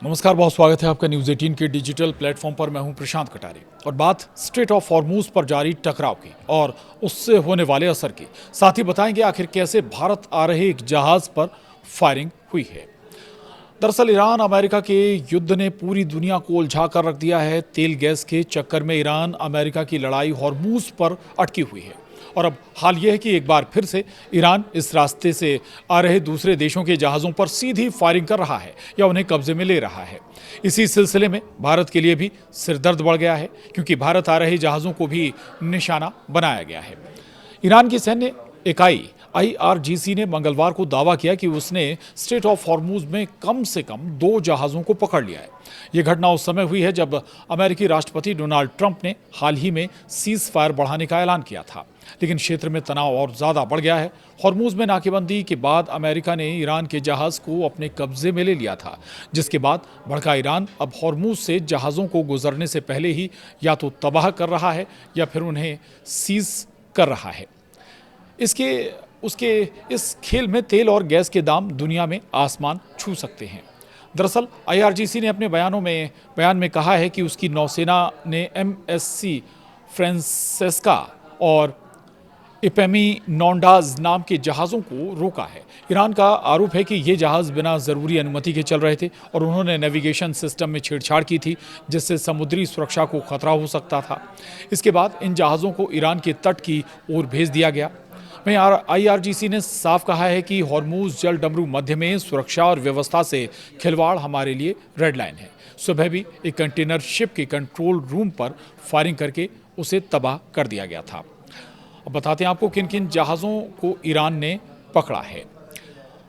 नमस्कार, बहुत स्वागत है आपका न्यूज़ 18 के डिजिटल प्लेटफॉर्म पर। मैं हूं प्रशांत कटारे और बात स्ट्रेट ऑफ हॉर्मूज पर जारी टकराव की और उससे होने वाले असर की। साथ ही बताएंगे आखिर कैसे भारत आ रहे एक जहाज पर फायरिंग हुई है। दरअसल ईरान अमेरिका के युद्ध ने पूरी दुनिया को उलझा कर रख दिया है। तेल गैस के चक्कर में ईरान अमेरिका की लड़ाई हॉर्मूज पर अटकी हुई है और अब हाल यह है कि एक बार फिर से ईरान इस रास्ते से आ रहे दूसरे देशों के जहाज़ों पर सीधी फायरिंग कर रहा है या उन्हें कब्जे में ले रहा है। इसी सिलसिले में भारत के लिए भी सिरदर्द बढ़ गया है, क्योंकि भारत आ रहे जहाज़ों को भी निशाना बनाया गया है। ईरान की सैन्य इकाई IRGC ने मंगलवार को दावा किया कि उसने स्ट्रेट ऑफ हॉर्मूज में कम से कम 2 जहाज़ों को पकड़ लिया है। यह घटना उस समय हुई है जब अमेरिकी राष्ट्रपति डोनाल्ड ट्रंप ने हाल ही में सीज फायर बढ़ाने का ऐलान किया था, लेकिन क्षेत्र में तनाव और ज़्यादा बढ़ गया है। हॉर्मूज में नाकेबंदी के बाद अमेरिका ने ईरान के जहाज़ को अपने कब्जे में ले लिया था, जिसके बाद भड़का ईरान अब हॉर्मूज से जहाज़ों को गुजरने से पहले ही या तो तबाह कर रहा है या फिर उन्हें सीज कर रहा है। इस खेल में तेल और गैस के दाम दुनिया में आसमान छू सकते हैं। दरअसल IRGC ने अपने बयान में कहा है कि उसकी नौसेना ने MSC फ्रांसेस्का और एपेमिनोंडाज नाम के जहाज़ों को रोका है। ईरान का आरोप है कि ये जहाज़ बिना ज़रूरी अनुमति के चल रहे थे और उन्होंने नेविगेशन सिस्टम में छेड़छाड़ की थी, जिससे समुद्री सुरक्षा को खतरा हो सकता था। इसके बाद इन जहाज़ों को ईरान के तट की ओर भेज दिया गया। वहीं IRGC ने साफ कहा है कि हॉर्मूज जल डमरू मध्य में सुरक्षा और व्यवस्था से खिलवाड़ हमारे लिए रेड लाइन है। सुबह भी एक कंटेनर शिप के कंट्रोल रूम पर फायरिंग करके उसे तबाह कर दिया गया था। अब बताते हैं आपको किन किन जहाज़ों को ईरान ने पकड़ा है।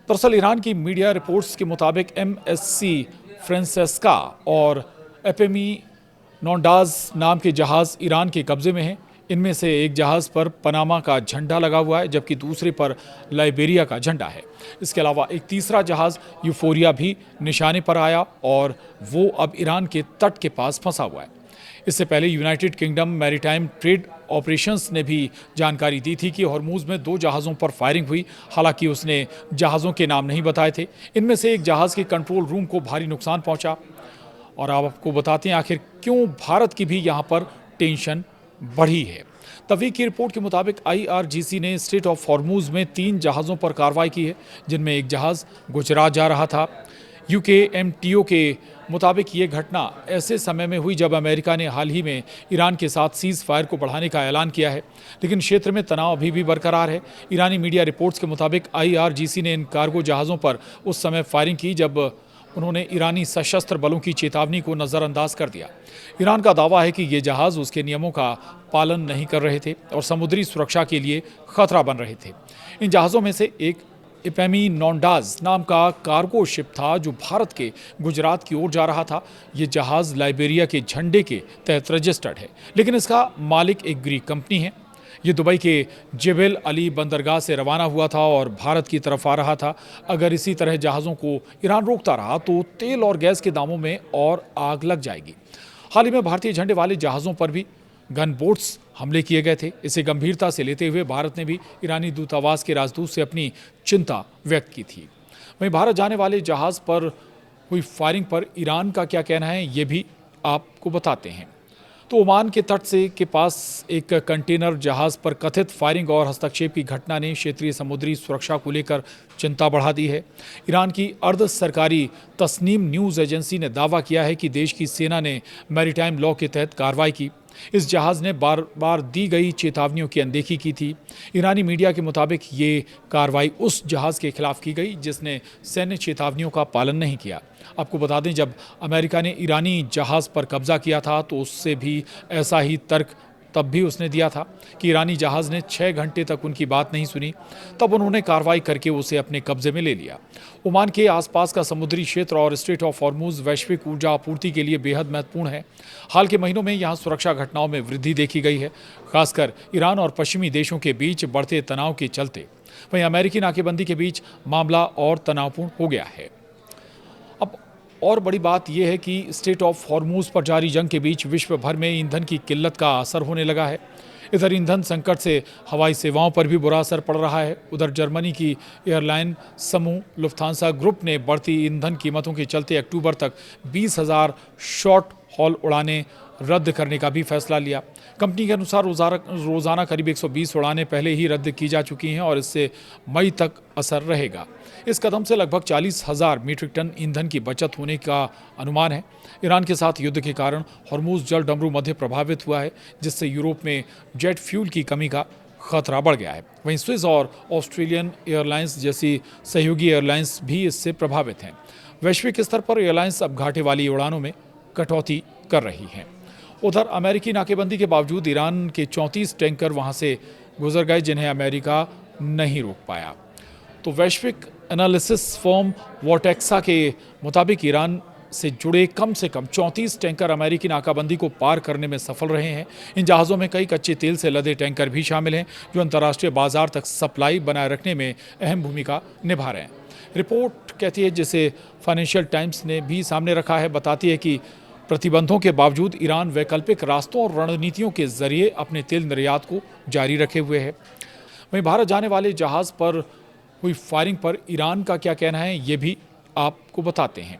दरअसल ईरान की मीडिया रिपोर्ट्स के मुताबिक MSC फ्रांसेस्का और एपेमिनोंडाज नाम के जहाज़ ईरान के कब्जे में हैं। इनमें से एक जहाज़ पर पनामा का झंडा लगा हुआ है, जबकि दूसरे पर लाइबेरिया का झंडा है। इसके अलावा एक तीसरा जहाज़ यूफोरिया भी निशाने पर आया और वो अब ईरान के तट के पास फंसा हुआ है। इससे पहले United kingdom maritime trade operations ने भी जानकारी दी थी कि हॉर्मूज में 2 जहाज़ों पर फायरिंग हुई। हालांकि उसने जहाज़ों के नाम नहीं बताए थे। इनमें से एक जहाज़ के कंट्रोल रूम को भारी नुकसान पहुंचा। और अब आपको बताते हैं आखिर क्यों भारत की भी यहाँ पर टेंशन बढ़ी है। तभी की रिपोर्ट के मुताबिक IRGC ने स्ट्रेट ऑफ हॉर्मूज में 3 जहाज़ों पर कार्रवाई की है, जिनमें एक जहाज़ गुजरात जा रहा था। UKMTO के मुताबिक ये घटना ऐसे समय में हुई जब अमेरिका ने हाल ही में ईरान के साथ सीज फायर को बढ़ाने का ऐलान किया है, लेकिन क्षेत्र में तनाव अभी भी बरकरार है। ईरानी मीडिया रिपोर्ट्स के मुताबिक IRGC ने इन कार्गो जहाज़ों पर उस समय फायरिंग की जब उन्होंने ईरानी सशस्त्र बलों की चेतावनी को नज़रअंदाज कर दिया। ईरान का दावा है कि ये जहाज़ उसके नियमों का पालन नहीं कर रहे थे और समुद्री सुरक्षा के लिए खतरा बन रहे थे। इन जहाज़ों में से एक एपेमिनोंडाज नाम का कार्गो शिप था, जो भारत के गुजरात की ओर जा रहा था। ये जहाज़ लाइबेरिया के झंडे के तहत रजिस्टर्ड है, लेकिन इसका मालिक एक ग्रीक कंपनी है। ये दुबई के जेबेल अली बंदरगाह से रवाना हुआ था और भारत की तरफ आ रहा था। अगर इसी तरह जहाज़ों को ईरान रोकता रहा तो तेल और गैस के दामों में और आग लग जाएगी। हाल ही में भारतीय झंडे वाले जहाज़ों पर भी गन बोट्स हमले किए गए थे। इसे गंभीरता से लेते हुए भारत ने भी ईरानी दूतावास के राजदूत से अपनी चिंता व्यक्त की थी। वहीं भारत जाने वाले जहाज़ पर हुई फायरिंग पर ईरान का क्या कहना है, ये भी आपको बताते हैं। तो ओमान के तट से के पास एक कंटेनर जहाज़ पर कथित फायरिंग और हस्तक्षेप की घटना ने क्षेत्रीय समुद्री सुरक्षा को लेकर चिंता बढ़ा दी है। ईरान की अर्ध सरकारी तस्नीम न्यूज़ एजेंसी ने दावा किया है कि देश की सेना ने मैरीटाइम लॉ के तहत कार्रवाई की। इस जहाज़ ने बार बार दी गई चेतावनियों की अनदेखी की थी। ईरानी मीडिया के मुताबिक ये कार्रवाई उस जहाज़ के खिलाफ की गई जिसने सैन्य चेतावनियों का पालन नहीं किया। आपको बता दें, जब अमेरिका ने ईरानी जहाज़ पर कब्जा किया था तो उससे भी ऐसा ही तर्क तब भी उसने दिया था कि ईरानी जहाज़ ने 6 घंटे तक उनकी बात नहीं सुनी। तब उन्होंने कार्रवाई करके उसे अपने कब्जे में ले लिया। ओमान के आसपास का समुद्री क्षेत्र और स्ट्रेट ऑफ हॉर्मूज वैश्विक ऊर्जा आपूर्ति के लिए बेहद महत्वपूर्ण है। हाल के महीनों में यहाँ सुरक्षा घटनाओं में वृद्धि देखी गई है, खासकर ईरान और पश्चिमी देशों के बीच बढ़ते तनाव के चलते। वहीं अमेरिकी नाकेबंदी के बीच मामला और तनावपूर्ण हो गया है। अब और बड़ी बात यह है कि स्ट्रेट ऑफ हॉर्मूज पर जारी जंग के बीच विश्व भर में ईंधन की किल्लत का असर होने लगा है। इधर ईंधन संकट से हवाई सेवाओं पर भी बुरा असर पड़ रहा है। उधर जर्मनी की एयरलाइन समूह लुफ्थांसा ग्रुप ने बढ़ती ईंधन कीमतों के चलते अक्टूबर तक 20,000 शॉर्ट हॉल उड़ानें रद्द करने का भी फैसला लिया। कंपनी के अनुसार रोजाना करीब 120 उड़ानें पहले ही रद्द की जा चुकी हैं और इससे मई तक असर रहेगा। इस कदम से लगभग 40,000 मीट्रिक टन ईंधन की बचत होने का अनुमान है। ईरान के साथ युद्ध के कारण हॉर्मुज़ जल डमरू मध्य प्रभावित हुआ है, जिससे यूरोप में जेट फ्यूल की कमी का खतरा बढ़ गया है। वहीं स्विस और ऑस्ट्रेलियन एयरलाइंस जैसी सहयोगी एयरलाइंस भी इससे प्रभावित हैं। वैश्विक स्तर पर एयरलाइंस अब घाटे वाली उड़ानों में कटौती कर रही हैं। उधर अमेरिकी नाकेबंदी के बावजूद ईरान के 34 टैंकर वहां से गुजर गए, जिन्हें अमेरिका नहीं रोक पाया। तो वैश्विक एनालिसिस फर्म वॉटेक्सा के मुताबिक ईरान से जुड़े कम से कम 34 टैंकर अमेरिकी नाकाबंदी को पार करने में सफल रहे हैं। इन जहाज़ों में कई कच्चे तेल से लदे टैंकर भी शामिल हैं, जो अंतर्राष्ट्रीय बाजार तक सप्लाई बनाए रखने में अहम भूमिका निभा रहे हैं। रिपोर्ट कहती है, जिसे फाइनेंशियल टाइम्स ने भी सामने रखा है, बताती है कि प्रतिबंधों के बावजूद ईरान वैकल्पिक रास्तों और रणनीतियों के जरिए अपने तेल निर्यात को जारी रखे हुए है। वहीं भारत जाने वाले जहाज़ पर हुई फायरिंग पर ईरान का क्या कहना है, ये भी आपको बताते हैं।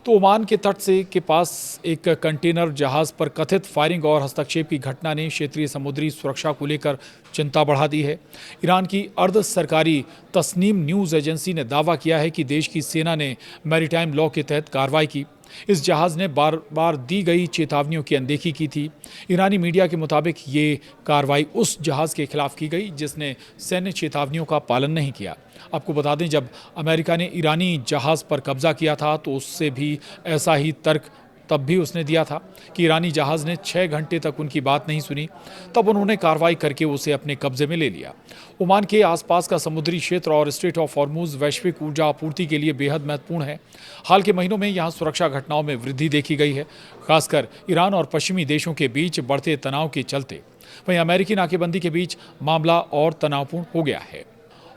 तो ओमान के तट से के पास एक कंटेनर जहाज़ पर कथित फायरिंग और हस्तक्षेप की घटना ने क्षेत्रीय समुद्री सुरक्षा को लेकर चिंता बढ़ा दी है। ईरान की अर्ध सरकारी तस्नीम न्यूज़ एजेंसी ने दावा किया है कि देश की सेना ने मैरीटाइम लॉ के तहत कार्रवाई की। इस जहाज़ ने बार बार दी गई चेतावनियों की अनदेखी की थी। ईरानी मीडिया के मुताबिक ये कार्रवाई उस जहाज़ के खिलाफ की गई जिसने सैन्य चेतावनियों का पालन नहीं किया। आपको बता दें, जब अमेरिका ने ईरानी जहाज़ पर कब्जा किया था तो उससे भी ऐसा ही तर्क तब भी उसने दिया था कि ईरानी जहाज़ ने 6 घंटे तक उनकी बात नहीं सुनी। तब उन्होंने कार्रवाई करके उसे अपने कब्जे में ले लिया। ओमान के आसपास का समुद्री क्षेत्र और स्ट्रेट ऑफ हॉर्मुज़ वैश्विक ऊर्जा आपूर्ति के लिए बेहद महत्वपूर्ण है। हाल के महीनों में यहाँ सुरक्षा घटनाओं में वृद्धि देखी गई है, खासकर ईरान और पश्चिमी देशों के बीच बढ़ते तनाव के चलते। वहीं अमेरिकी नाकेबंदी के बीच मामला और तनावपूर्ण हो गया है।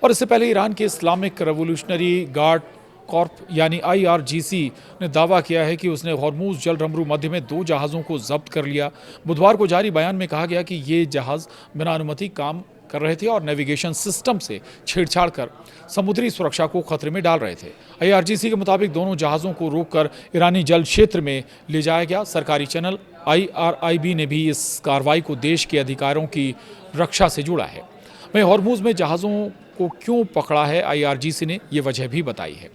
और इससे पहले ईरान के इस्लामिक रेवोल्यूशनरी गार्ड कॉर्प यानी IRGC ने दावा किया है कि उसने हॉर्मुज़ जल डमरू मध्य में 2 जहाज़ों को जब्त कर लिया। बुधवार को जारी बयान में कहा गया कि ये जहाज़ बिना अनुमति काम कर रहे थे और नेविगेशन सिस्टम से छेड़छाड़ कर समुद्री सुरक्षा को खतरे में डाल रहे थे। IRGC के मुताबिक दोनों जहाज़ों को रोककर ईरानी जल क्षेत्र में ले जाया गया। सरकारी चैनल IRIB ने भी इस कार्रवाई को देश के अधिकारों की रक्षा से जोड़ा है। वहीं हॉर्मुज़ में जहाज़ों को क्यों पकड़ा है, IRGC ने ये वजह भी बताई है।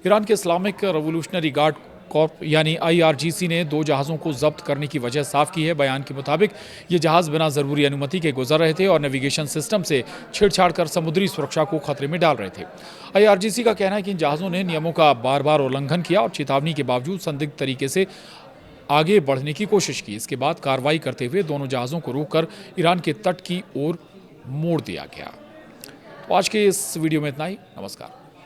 ईरान के इस्लामिक रेवोल्यूशनरी गार्ड कॉर्प यानी IRGC ने 2 जहाज़ों को जब्त करने की वजह साफ की है। बयान के मुताबिक ये जहाज़ बिना ज़रूरी अनुमति के गुजर रहे थे और नेविगेशन सिस्टम से छेड़छाड़ कर समुद्री सुरक्षा को खतरे में डाल रहे थे। IRGC का कहना है कि इन जहाज़ों ने नियमों का बार बार उल्लंघन किया और चेतावनी के बावजूद संदिग्ध तरीके से आगे बढ़ने की कोशिश की। इसके बाद कार्रवाई करते हुए दोनों जहाज़ों को रोककर ईरान के तट की ओर मोड़ दिया गया। आज के इस वीडियो में इतना ही। नमस्कार।